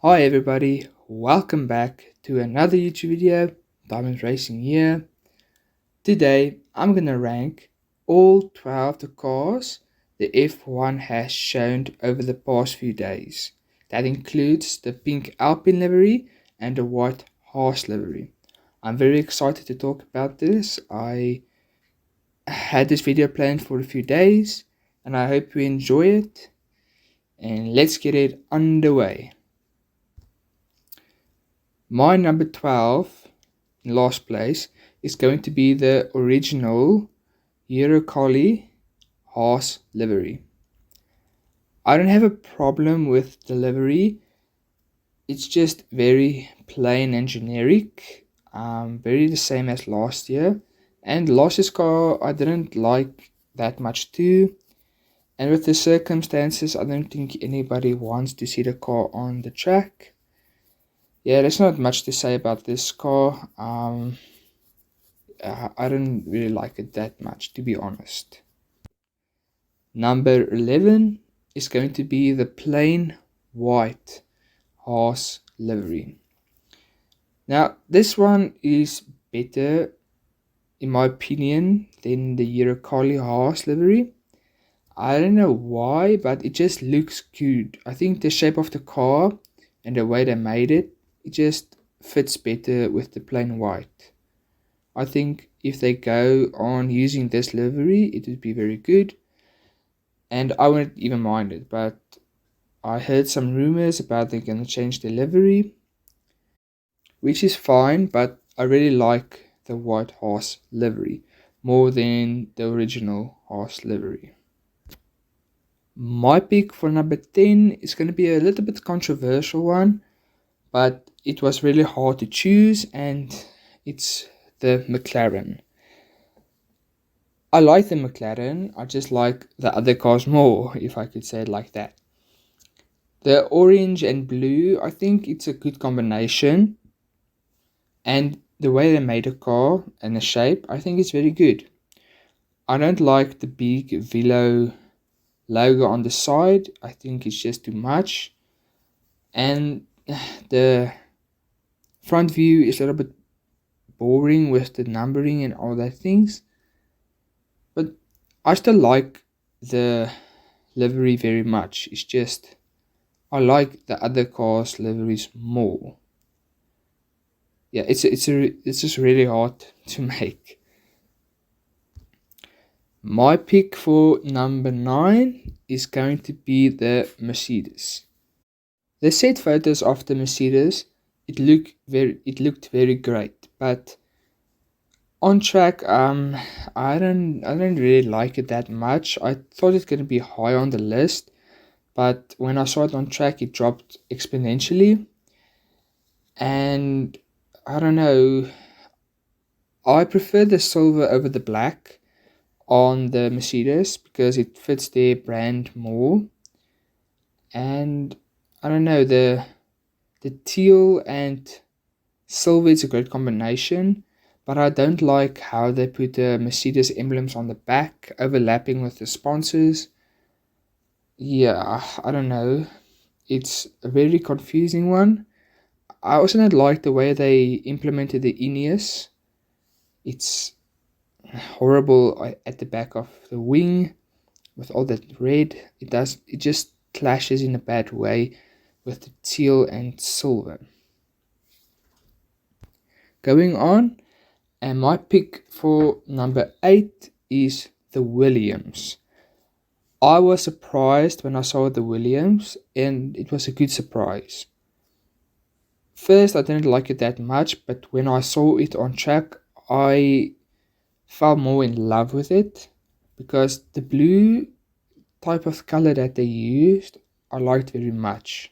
Hi everybody, welcome back to another YouTube video. Diamond Racing here. Today I'm gonna rank all 12 the cars the F1 has shown over the past few days. That includes the pink Alpine livery and the white Haas livery. I'm very excited to talk about this. I had this video planned for a few days and I hope you enjoy it. And let's get it underway. My number 12, in last place, is going to be the original Eurocoli Haas livery. I don't have a problem with the livery. It's just very plain and generic. Very the same as last year. And last year's car I didn't like that much too. And with the circumstances, I don't think anybody wants to see the car on the track. Yeah, there's not much to say about this car. I don't really like it that much, to be honest. Number 11 is going to be the plain white Haas livery. Now, this one is better, in my opinion, than the Eurocoli Haas livery. I don't know why, but it just looks good. I think the shape of the car and the way they made it, it just fits better with the plain white. I think if they go on using this livery, it would be very good. And I wouldn't even mind it, but I heard some rumors about they're going to change the livery, which is fine, but I really like the white Haas livery more than the original Haas livery. My pick for number 10 is going to be a little bit controversial one, but it was really hard to choose, and it's the McLaren. I like the McLaren, I just like the other cars more, if I could say it like that. The orange and blue, I think it's a good combination. And the way they made the car and the shape, I think it's very good. I don't like the big Velo logo on the side. I think it's just too much. And the front view is a little bit boring with the numbering and all that things. But I still like the livery very much. It's just I like the other cars' liveries more. Yeah, it's just really hard to make. My pick for number 9 is going to be the Mercedes. The set photos of the Mercedes, it looked very great, but on track, I don't really like it that much. I thought it's gonna be high on the list, but when I saw it on track, it dropped exponentially. And I don't know, I prefer the silver over the black on the Mercedes because it fits their brand more. And I don't know, the teal and silver is a great combination, but I don't like how they put the Mercedes emblems on the back, overlapping with the sponsors. Yeah, I don't know. It's a very confusing one. I also don't like the way they implemented the Ineos. It's horrible at the back of the wing with all that red. It just clashes in a bad way with the teal and silver. Going on, and my pick for number 8 is the Williams. I was surprised when I saw the Williams, and it was a good surprise. First, I didn't like it that much, but when I saw it on track, I fell more in love with it because the blue type of color that they used, I liked very much.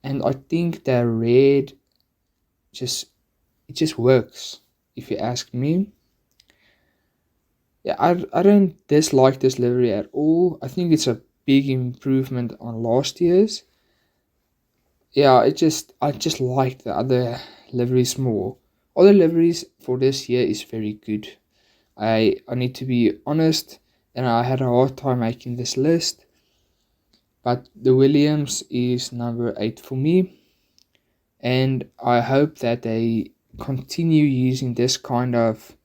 And I think the red it just works, if you ask me. Yeah, I don't dislike this livery at all. I think it's a big improvement on last year's. Yeah, I just like the other liveries more. Other liveries for this year is very good. I need to be honest, and I had a hard time making this list. But the Williams is number 8 for me, and I hope that they continue using this kind of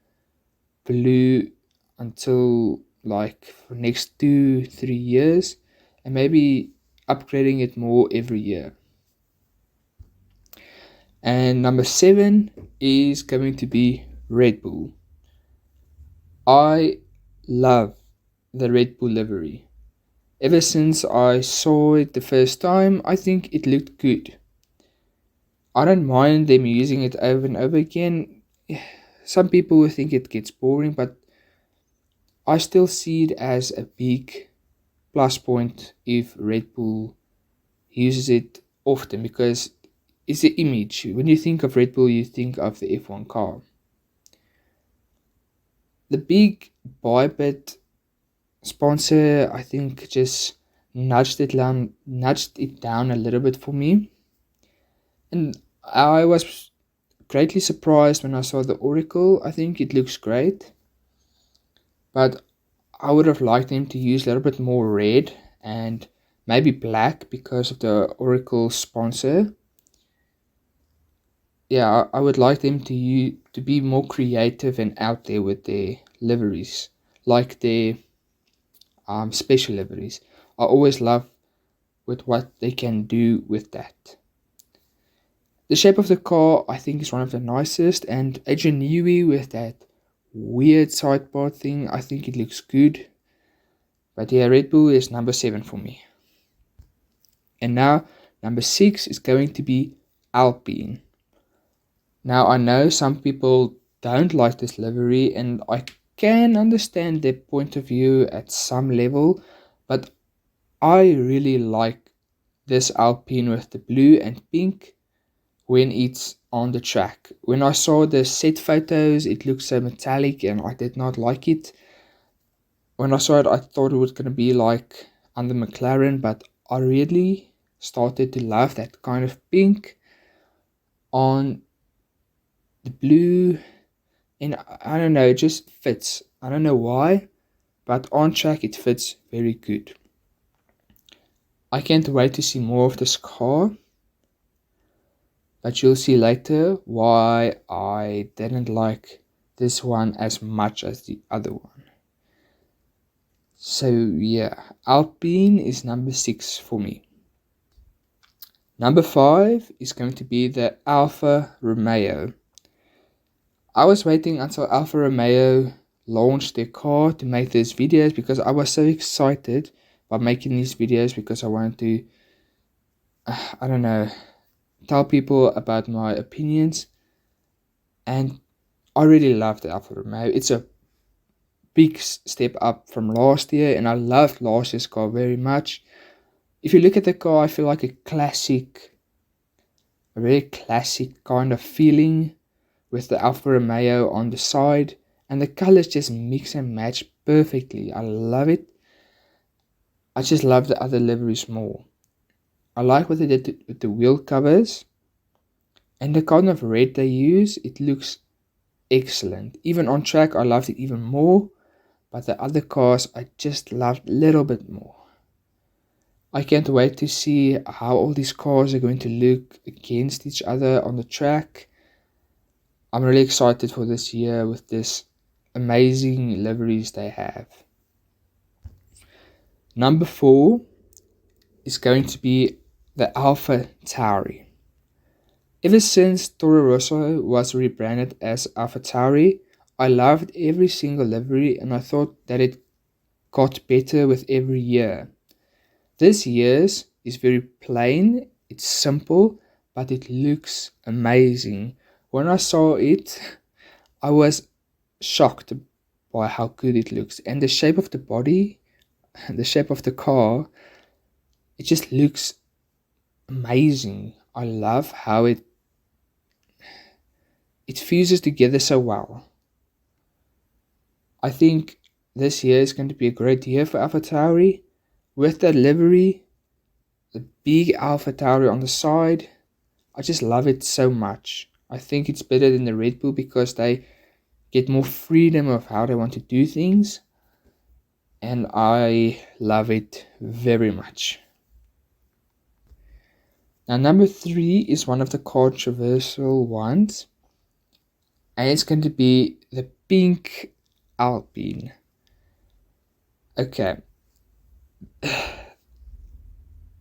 blue until like for next 2-3 years, and maybe upgrading it more every year. And number 7 is going to be Red Bull. I love the Red Bull livery. Ever since I saw it the first time, I think it looked good. I don't mind them using it over and over again. Some people will think it gets boring, but I still see it as a big plus point if Red Bull uses it often, because it's the image. When you think of Red Bull, you think of the F1 car. The big Bybit sponsor, I think, just nudged it down a little bit for me. And I was greatly surprised when I saw the Oracle. I think it looks great, but I would have liked them to use a little bit more red and maybe black because of the Oracle sponsor. Yeah, I would like them to be more creative and out there with their liveries, like their special liveries. I always love with what they can do with that. The shape of the car, I think, is one of the nicest, and Adrian Newey with that weird sidebar thing, I think it looks good. But yeah, Red Bull is number 7 for me. And now, number 6 is going to be Alpine. Now, I know some people don't like this livery, and I can understand their point of view at some level, but I really like this Alpine with the blue and pink when it's on the track. When I saw the set photos, it looked so metallic and I did not like it. When I saw it, I thought it was going to be like under McLaren, but I really started to love that kind of pink on the blue, and I don't know, it just fits. I don't know why, but on track it fits very good. I can't wait to see more of this car, but you'll see later why I didn't like this one as much as the other one. So yeah, Alpine is number 6 for me. Number 5 is going to be the Alfa Romeo. I was waiting until Alfa Romeo launched their car to make these videos, because I was so excited by making these videos, because I wanted to, I don't know, tell people about my opinions. And I really love the Alfa Romeo. It's a big step up from last year, and I loved last year's car very much. If you look at the car, I feel like a very classic kind of feeling with the Alfa Romeo on the side, and the colors just mix and match perfectly. I love it. I just love the other liveries more. I like what they did with the wheel covers, and the kind of red they use. It looks excellent. Even on track, I loved it even more, but the other cars I just loved a little bit more. I can't wait to see how all these cars are going to look against each other on the track. I'm really excited for this year with this amazing liveries they have. Number 4 is going to be the Alfa Tauri. Ever since Toro Rosso was rebranded as Alfa Tauri, I loved every single livery, and I thought that it got better with every year. This year's is very plain, it's simple, but it looks amazing. When I saw it, I was shocked by how good it looks. And the shape of the body, the shape of the car, it just looks amazing. I love how it fuses together so well. I think this year is going to be a great year for AlphaTauri. With that livery, the big AlphaTauri on the side, I just love it so much. I think it's better than the Red Bull because they get more freedom of how they want to do things. And I love it very much. Now, number 3 is one of the controversial ones, and it's going to be the pink Alpine. Okay, I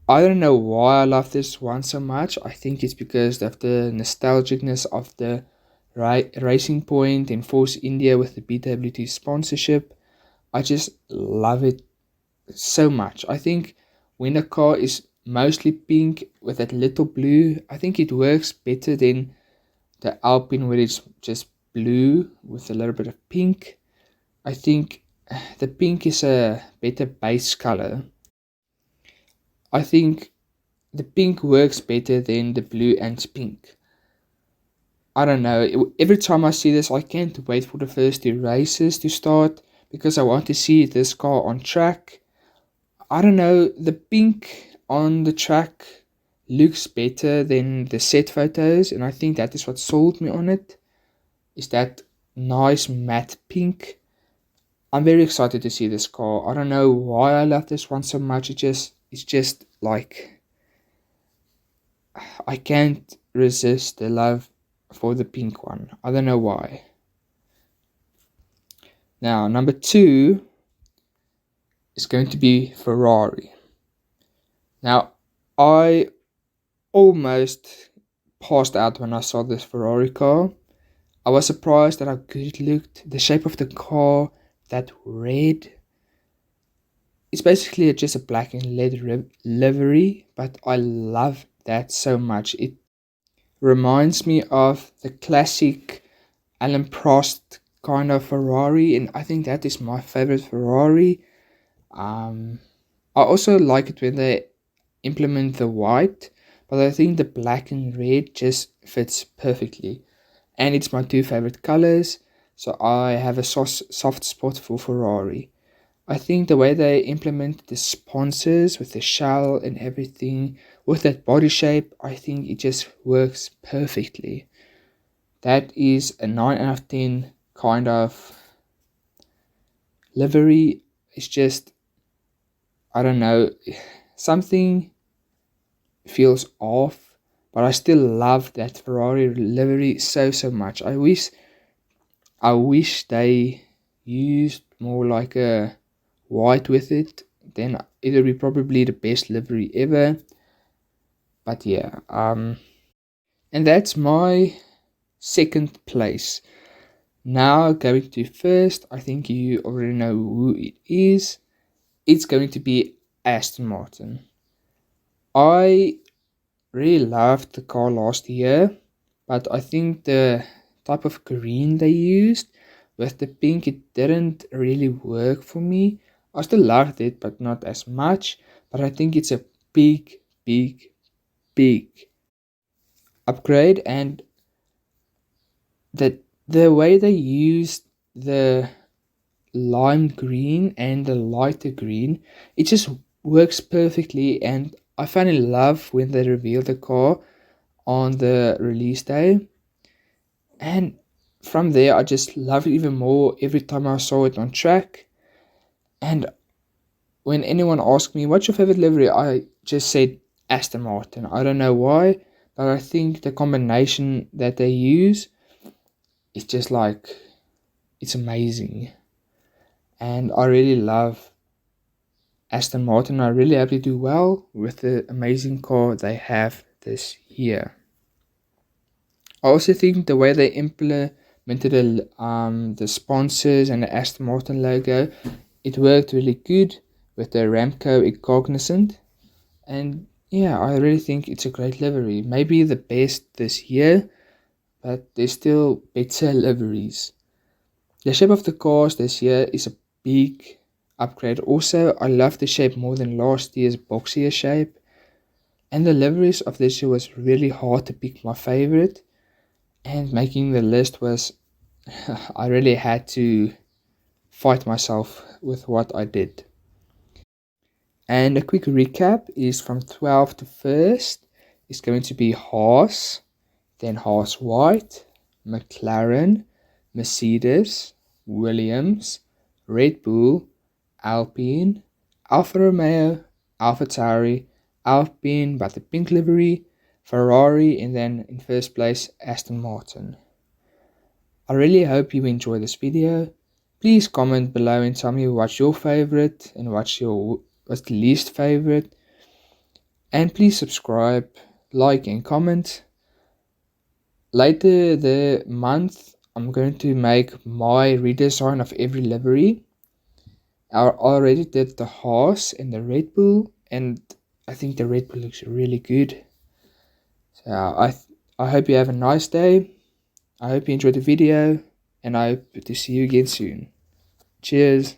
don't know why I love this one so much. I think it's because of the nostalgicness of the Racing Point and Force India with the BWT sponsorship. I just love it so much. I think when a car is mostly pink with that little blue, I think it works better than the Alpine where it's just blue with a little bit of pink. I think the pink is a better base color. I think the pink works better than the blue and pink. I don't know. Every time I see this, I can't wait for the first 2 races to start because I want to see this car on track. I don't know. The pink on the track looks better than the set photos, and I think that is what sold me on it. Is that nice matte pink? I'm very excited to see this car. I don't know why I love this one so much. It's just like I can't resist the love for the pink one. I don't know why. Now, number 2 is going to be Ferrari. Now, I almost passed out when I saw this Ferrari car. I was surprised at how good it looked. The shape of the car, that red. It's basically just a black and leather livery, but I love that so much. It reminds me of the classic Alan Prost kind of Ferrari, and I think that is my favorite Ferrari. I also like it when they implement the white, but I think the black and red just fits perfectly. And it's my 2 favorite colors, so I have a soft spot for Ferrari. I think the way they implement the sponsors with the shell and everything, with that body shape, I think it just works perfectly. That is a 9 out of 10 kind of livery. It's just, I don't know, something feels off, but I still love that Ferrari livery so much. I wish they used more like a white with it. Then it would be probably the best livery ever. But yeah, and that's my second place. Now going to first, I think you already know who it is. It's going to be Aston Martin. I really loved the car last year, but I think the type of green they used with the pink, it didn't really work for me. I still loved it, but not as much. But I think it's a big upgrade, and the way they used the lime green and the lighter green, it just works perfectly. And I finally love when they reveal the car on the release day, and from there I just love it even more every time I saw it on track. And when anyone asked me what's your favorite livery, I just said Aston Martin. I don't know why, but I think the combination that they use is just like, it's amazing. And I really love Aston Martin. I really hope they do well with the amazing car they have this year. I also think the way they implemented the sponsors and the Aston Martin logo, it worked really good with the Ramco Cognizant. And yeah, I really think it's a great livery. Maybe the best this year, but there's still better liveries. The shape of the cars this year is a big upgrade. Also, I love the shape more than last year's boxier shape. And the liveries of this year was really hard to pick my favorite. And making the list was, I really had to fight myself with what I did. And a quick recap is from 12 to 1st is going to be Haas, then Haas White, McLaren, Mercedes, Williams, Red Bull, Alpine, Alfa Romeo, Alfa Tauri, Alpine but the pink livery, Ferrari, and then in first place Aston Martin. I really hope you enjoyed this video. Please comment below and tell me what's your favorite and what's the least favorite. And please subscribe, like and comment. Later the month I'm going to make my redesign of every livery. I already did the Haas and the Red Bull, and I think the Red Bull looks really good. So I hope you have a nice day. I hope you enjoyed the video, and I hope to see you again soon. Cheers.